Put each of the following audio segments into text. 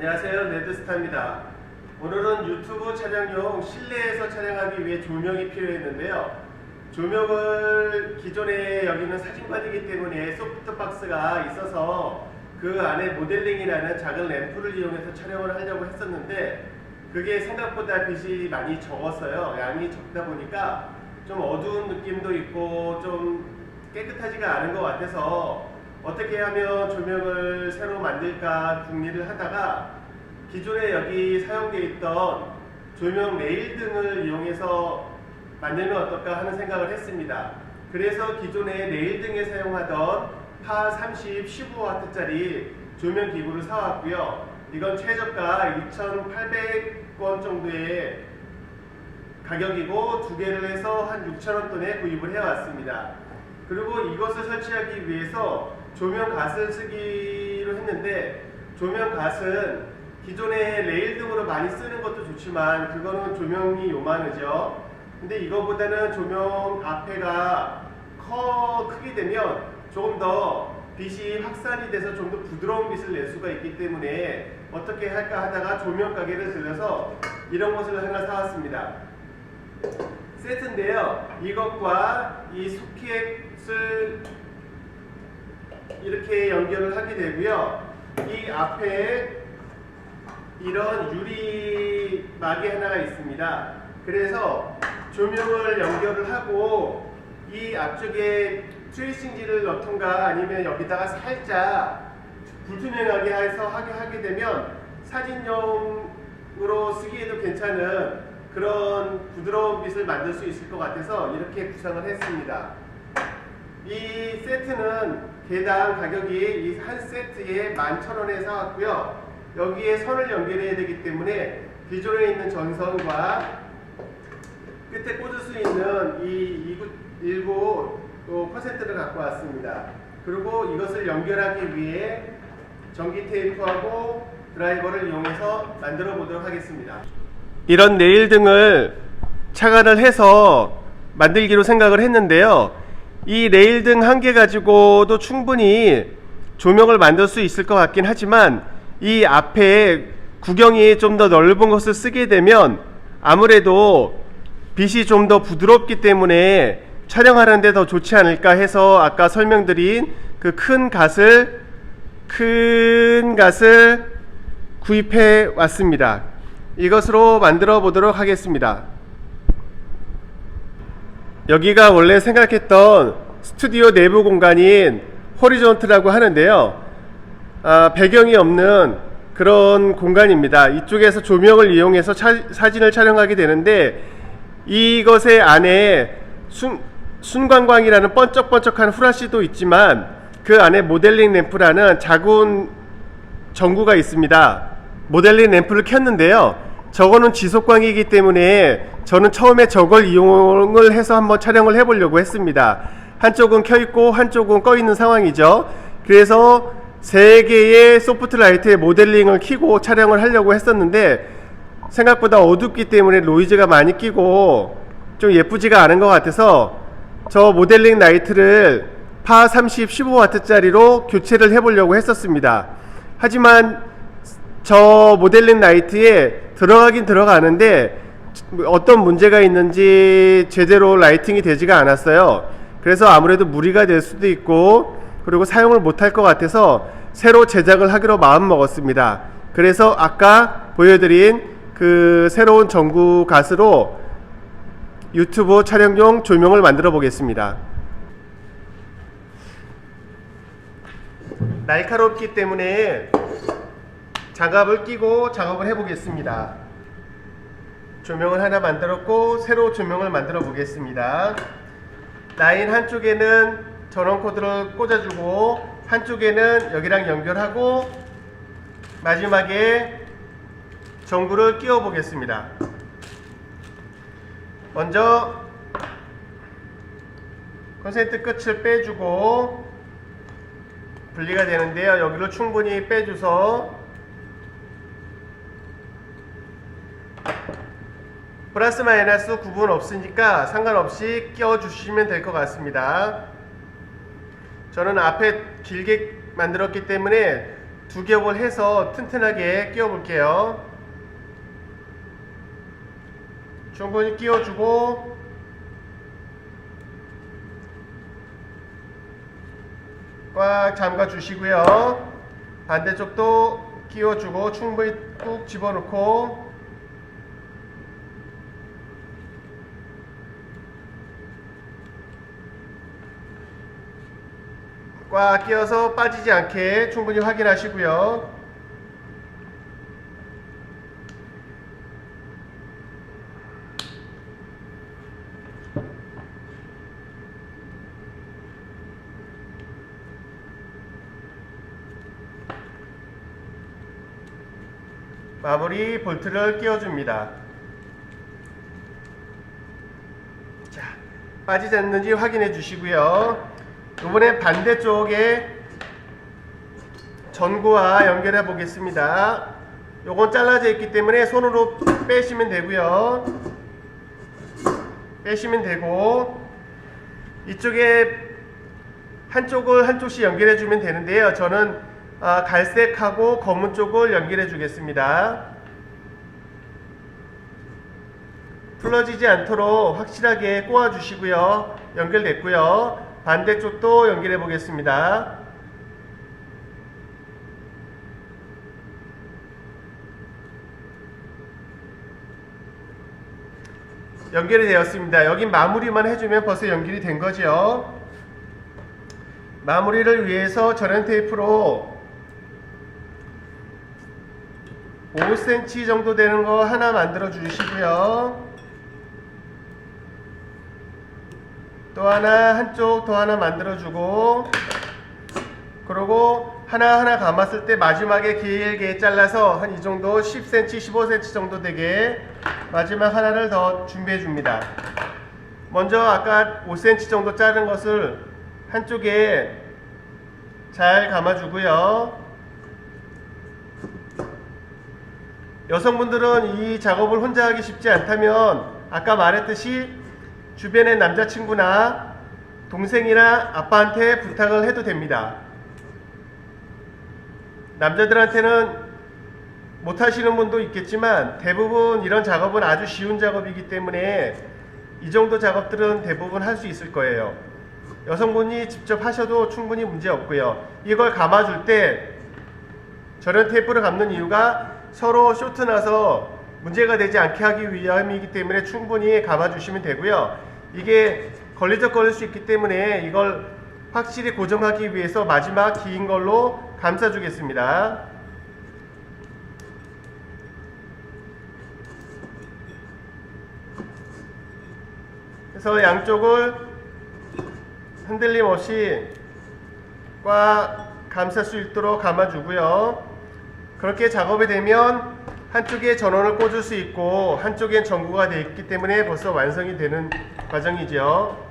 안녕하세요, 레드스타입니다. 오늘은 유튜브 촬영용 실내에서 촬영하기 위해 조명이 필요했는데요. 조명을 기존에 여기는 사진관이기 때문에 소프트박스가 있어서 그 안에 모델링이라는 작은 램프를 이용해서 촬영을 하려고 했었는데 그게 생각보다 빛이 많이 적었어요. 양이 적다 보니까 좀 어두운 느낌도 있고 좀 깨끗하지가 않은 것 같아서 어떻게 하면 조명을 새로 만들까 궁리를 하다가 기존에 여기 사용되어 있던 조명 레일 등을 이용해서 만들면 어떨까 하는 생각을 했습니다. 그래서 기존에 레일 등에 사용하던 파 30 15W짜리 조명 기구를 사왔고요. 이건 최저가 2,800원 정도의 가격이고 두 개를 해서 한 6,000원 돈에 구입을 해왔습니다. 그리고 이것을 설치하기 위해서 조명갓을 쓰기로 했는데 조명갓은 기존에 레일 등으로 많이 쓰는 것도 좋지만 그거는 조명이 요만하죠. 근데 이거보다는 조명 앞에가 크게 되면 조금 더 빛이 확산이 돼서 좀 더 부드러운 빛을 낼 수가 있기 때문에 어떻게 할까 하다가 조명 가게를 들려서 이런 것을 하나 사왔습니다. 세트인데요. 이것과 이 소켓을 이렇게 연결을 하게 되고요. 이 앞에 이런 유리막이 하나가 있습니다. 그래서 조명을 연결을 하고 이 앞쪽에 트레이싱지를 넣던가 아니면 여기다가 살짝 불투명하게 해서 하게 되면 사진용으로 쓰기에도 괜찮은 그런 부드러운 빛을 만들 수 있을 것 같아서 이렇게 구상을 했습니다. 이 세트는 개당 가격이 이 한 세트에 11,000원에 사왔고요. 여기에 선을 연결해야 되기 때문에 기존에 있는 전선과 끝에 꽂을 수 있는 이 19%를 갖고 왔습니다. 그리고 이것을 연결하기 위해 전기 테이프하고 드라이버를 이용해서 만들어 보도록 하겠습니다. 이런 레일 등을 착안을 해서 만들기로 생각을 했는데요. 이 레일 등 한 개 가지고도 충분히 조명을 만들 수 있을 것 같긴 하지만 이 앞에 구경이 좀 더 넓은 것을 쓰게 되면 아무래도 빛이 좀 더 부드럽기 때문에 촬영하는데 더 좋지 않을까 해서 아까 설명드린 그 큰 갓을 구입해 왔습니다. 이것으로 만들어 보도록 하겠습니다. 여기가 원래 생각했던 스튜디오 내부 공간인 호리존트라고 하는데요. 배경이 없는 그런 공간입니다. 이쪽에서 조명을 이용해서 사진을 촬영하게 되는데 이것의 안에 순광광이라는 번쩍번쩍한 후라시도 있지만 그 안에 모델링 램프라는 작은 전구가 있습니다. 모델링 램프를 켰는데요. 저거는 지속광이기 때문에 저는 처음에 저걸 이용을 해서 한번 촬영을 해보려고 했습니다. 한쪽은 켜있고 한쪽은 꺼있는 상황이죠. 그래서 3개의 소프트라이트의 모델링을 켜고 촬영을 하려고 했었는데 생각보다 어둡기 때문에 노이즈가 많이 끼고 좀 예쁘지가 않은 것 같아서 저 모델링 라이트를 파 30 15W짜리로 교체를 해보려고 했었습니다. 하지만 저 모델링 라이트에 들어가긴 들어가는데 어떤 문제가 있는지 제대로 라이팅이 되지가 않았어요. 그래서 아무래도 무리가 될 수도 있고 그리고 사용을 못할 것 같아서 새로 제작을 하기로 마음 먹었습니다. 그래서 아까 보여드린 그 새로운 전구 갓으로 유튜브 촬영용 조명을 만들어 보겠습니다. 날카롭기 때문에 장갑을 끼고 작업을 해 보겠습니다. 조명을 하나 만들었고 새로 조명을 만들어 보겠습니다. 라인 한쪽에는 전원 코드를 꽂아주고 한쪽에는 여기랑 연결하고 마지막에 전구를 끼워 보겠습니다. 먼저 콘센트 끝을 빼주고 분리가 되는데요. 여기로 충분히 빼줘서 플러스 마이너스 구분 없으니까 상관없이 끼워주시면 될 것 같습니다. 저는 앞에 길게 만들었기 때문에 두 겹을 해서 튼튼하게 끼워 볼게요. 충분히 끼워주고 꽉 잠가 주시고요. 반대쪽도 끼워주고 충분히 꾹 집어넣고 꽉 끼워서 빠지지 않게 충분히 확인하시고요. 마무리 볼트를 끼워줍니다. 자, 빠지지 않는지 확인해 주시고요. 이번엔 반대쪽에 전구와 연결해 보겠습니다. 요건 잘라져 있기 때문에 손으로 빼시면 되고요. 빼시면 되고, 이쪽에 한쪽을 한쪽씩 연결해 주면 되는데요. 저는 갈색하고 검은 쪽을 연결해 주겠습니다. 풀어지지 않도록 확실하게 꼬아 주시고요. 연결됐고요. 반대쪽도 연결해 보겠습니다. 연결이 되었습니다. 여긴 마무리만 해주면 벌써 연결이 된 거죠. 마무리를 위해서 절연 테이프로 5cm 정도 되는 거 하나 만들어 주시고요. 또 하나, 한쪽 더 하나 만들어주고, 그리고 하나하나 감았을 때 마지막에 길게 잘라서 한 이 정도 10cm, 15cm 정도 되게 마지막 하나를 더 준비해 줍니다. 먼저 아까 5cm 정도 자른 것을 한쪽에 잘 감아주고요. 여성분들은 이 작업을 혼자 하기 쉽지 않다면 아까 말했듯이 주변의 남자친구나 동생이나 아빠한테 부탁을 해도 됩니다. 남자들한테는 못하시는 분도 있겠지만 대부분 이런 작업은 아주 쉬운 작업이기 때문에 이 정도 작업들은 대부분 할 수 있을 거예요. 여성분이 직접 하셔도 충분히 문제 없고요. 이걸 감아줄 때 절연 테이프를 감는 이유가 서로 쇼트 나서 문제가 되지 않게 하기 위함이기 때문에 충분히 감아주시면 되고요. 이게 걸리적거릴 수 있기 때문에 이걸 확실히 고정하기 위해서 마지막 긴 걸로 감싸주겠습니다. 그래서 양쪽을 흔들림 없이 꽉 감쌀 수 있도록 감아주고요. 그렇게 작업이 되면 한쪽에 전원을 꽂을 수 있고 한쪽엔 전구가 되어 있기 때문에 벌써 완성이 되는 과정이죠.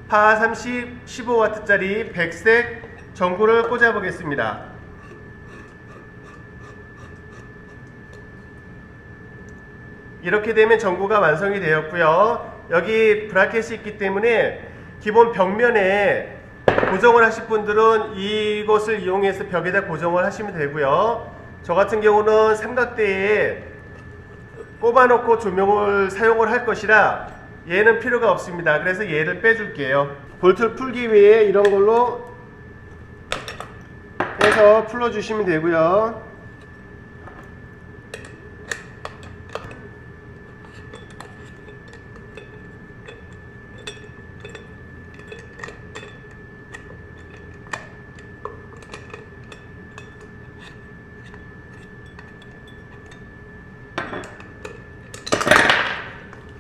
파 30 15W짜리 백색 전구를 꽂아 보겠습니다. 이렇게 되면 전구가 완성이 되었고요. 여기 브라켓이 있기 때문에 기본 벽면에 고정을 하실 분들은 이것을 이용해서 벽에다 고정을 하시면 되고요. 저 같은 경우는 삼각대에 꼽아놓고 조명을 사용을 할 것이라 얘는 필요가 없습니다. 그래서 얘를 빼줄게요. 볼트를 풀기 위해 이런 걸로 해서 풀어주시면 되고요.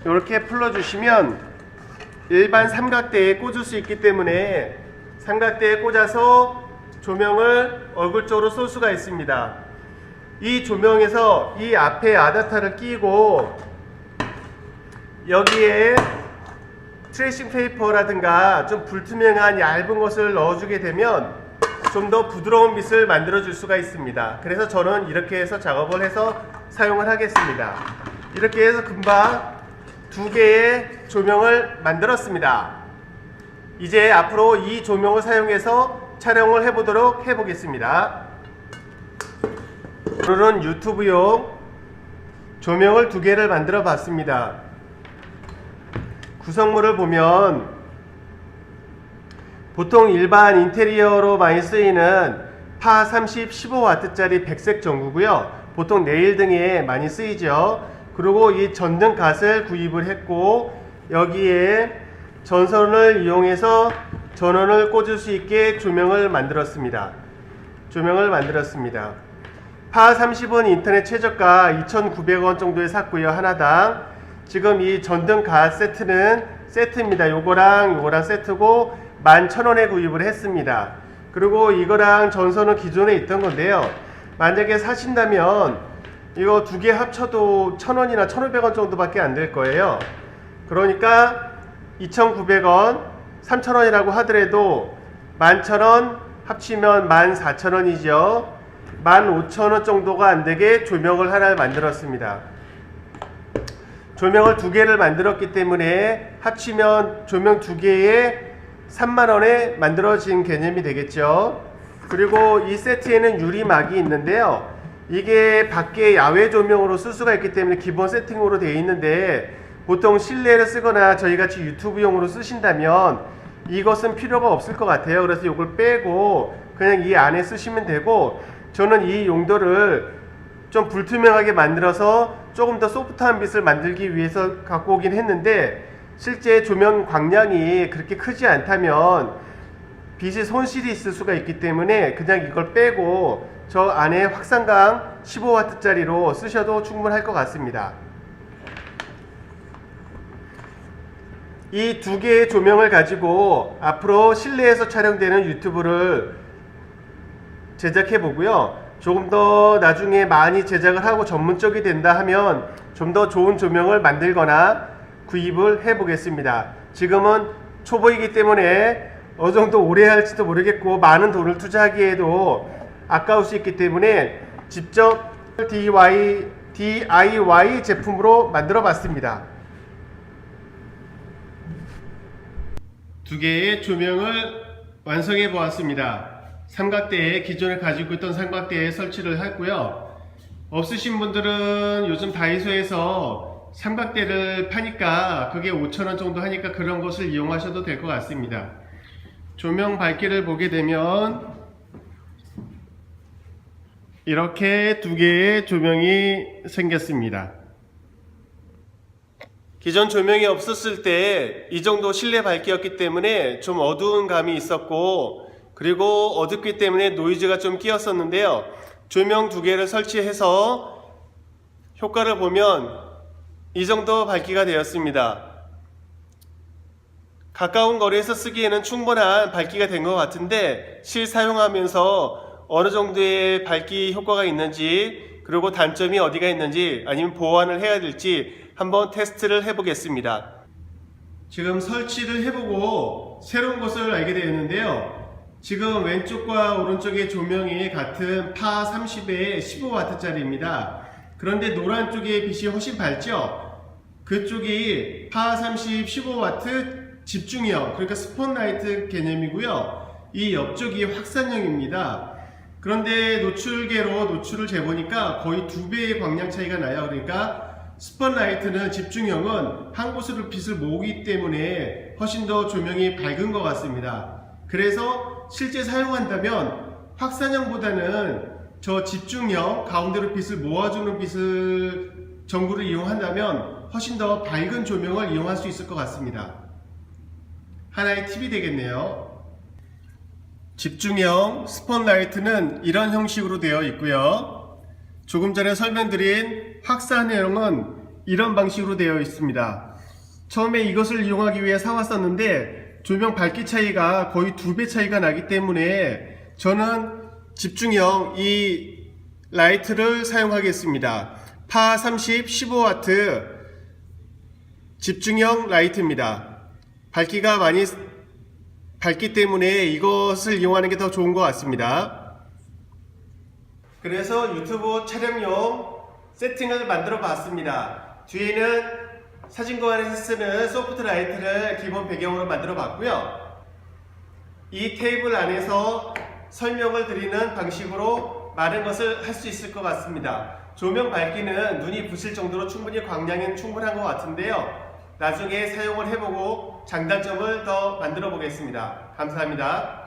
이렇게 풀어주시면 일반 삼각대에 꽂을 수 있기 때문에 삼각대에 꽂아서 조명을 얼굴 쪽으로 쏠 수가 있습니다. 이 조명에서 이 앞에 아다타를 끼고 여기에 트레이싱 페이퍼라든가 좀 불투명한 얇은 것을 넣어주게 되면 좀 더 부드러운 빛을 만들어 줄 수가 있습니다. 그래서 저는 이렇게 해서 작업을 해서 사용을 하겠습니다. 이렇게 해서 금방 두 개의 조명을 만들었습니다. 이제 앞으로 이 조명을 사용해서 촬영을 해보겠습니다. 오늘은 유튜브용 조명을 2개를 만들어 봤습니다. 구성물을 보면 보통 일반 인테리어로 많이 쓰이는 파 30 15W짜리 백색 전구고요. 보통 네일 등에 많이 쓰이죠. 그리고 이 전등갓을 구입을 했고 여기에 전선을 이용해서 전원을 꽂을 수 있게 조명을 만들었습니다. 파 30은 인터넷 최저가 2,900원 정도에 샀고요. 하나당. 지금 이 전등갓 세트는 세트입니다. 요거랑 세트고 11,000원에 구입을 했습니다. 그리고 이거랑 전선은 기존에 있던 건데요. 만약에 사신다면 이거 2개 합쳐도 1,000원이나 1,500원 정도밖에 안 될 거예요. 그러니까 2,900원, 3,000원이라고 하더라도 11,000원 합치면 14,000원이죠. 15,000원 정도가 안 되게 조명을 하나를 만들었습니다. 조명을 2개를 만들었기 때문에 합치면 조명 2개에 30,000원에 만들어진 개념이 되겠죠. 그리고 이 세트에는 유리막이 있는데요. 이게 밖에 야외 조명으로 쓸 수가 있기 때문에 기본 세팅으로 되어 있는데 보통 실내를 쓰거나 저희같이 유튜브용으로 쓰신다면 이것은 필요가 없을 것 같아요. 그래서 이걸 빼고 그냥 이 안에 쓰시면 되고, 저는 이 용도를 좀 불투명하게 만들어서 조금 더 소프트한 빛을 만들기 위해서 갖고 오긴 했는데 실제 조명 광량이 그렇게 크지 않다면 빛이 손실이 있을 수가 있기 때문에 그냥 이걸 빼고 저 안에 확산광 15W짜리로 쓰셔도 충분할 것 같습니다. 이 2개의 조명을 가지고 앞으로 실내에서 촬영되는 유튜브를 제작해 보고요. 조금 더 나중에 많이 제작을 하고 전문적이 된다 하면 좀 더 좋은 조명을 만들거나 구입을 해 보겠습니다. 지금은 초보이기 때문에 어느 정도 오래 할지도 모르겠고 많은 돈을 투자하기에도 아까울 수 있기 때문에 직접 DIY 제품으로 만들어 봤습니다. 2개의 조명을 완성해 보았습니다. 삼각대에 기존에 가지고 있던 삼각대에 설치를 했고요. 없으신 분들은 요즘 다이소에서 삼각대를 파니까 그게 5,000원 정도 하니까 그런 것을 이용하셔도 될 것 같습니다. 조명 밝기를 보게 되면 이렇게 2개의 조명이 생겼습니다. 기존 조명이 없었을 때 이 정도 실내 밝기였기 때문에 좀 어두운 감이 있었고, 그리고 어둡기 때문에 노이즈가 좀 끼었었는데요. 조명 2개를 설치해서 효과를 보면 이 정도 밝기가 되었습니다. 가까운 거리에서 쓰기에는 충분한 밝기가 된 것 같은데 실사용하면서 어느 정도의 밝기 효과가 있는지, 그리고 단점이 어디가 있는지, 아니면 보완을 해야 될지 한번 테스트를 해보겠습니다. 지금 설치를 해보고 새로운 것을 알게 되었는데요. 지금 왼쪽과 오른쪽의 조명이 같은 파 30의 15W짜리입니다. 그런데 노란 쪽의 빛이 훨씬 밝죠? 그쪽이 파 30 15W 집중형, 그러니까 스폿라이트 개념이고요. 이 옆쪽이 확산형입니다. 그런데 노출계로 노출을 재보니까 거의 2배의 광량 차이가 나요. 그러니까 스폿라이트는 집중형은 한 곳으로 빛을 모으기 때문에 훨씬 더 조명이 밝은 것 같습니다. 그래서 실제 사용한다면 확산형보다는 저 집중형, 가운데로 빛을 모아주는 전구를 이용한다면 훨씬 더 밝은 조명을 이용할 수 있을 것 같습니다. 하나의 팁이 되겠네요. 집중형 스폿라이트는 이런 형식으로 되어 있고요. 조금 전에 설명드린 확산형은 이런 방식으로 되어 있습니다. 처음에 이것을 이용하기 위해 사왔었는데 조명 밝기 차이가 거의 2배 차이가 나기 때문에 저는 집중형 이 라이트를 사용하겠습니다. 파 30 15W 집중형 라이트입니다. 밝기가 많이 밝기 때문에 이것을 이용하는 게 더 좋은 것 같습니다. 그래서 유튜브 촬영용 세팅을 만들어 봤습니다. 뒤에는 사진관에서 쓰는 소프트 라이트를 기본 배경으로 만들어 봤고요. 이 테이블 안에서 설명을 드리는 방식으로 많은 것을 할 수 있을 것 같습니다. 조명 밝기는 눈이 부실 정도로 충분히 광량은 충분한 것 같은데요. 나중에 사용을 해보고 장단점을 더 만들어 보겠습니다. 감사합니다.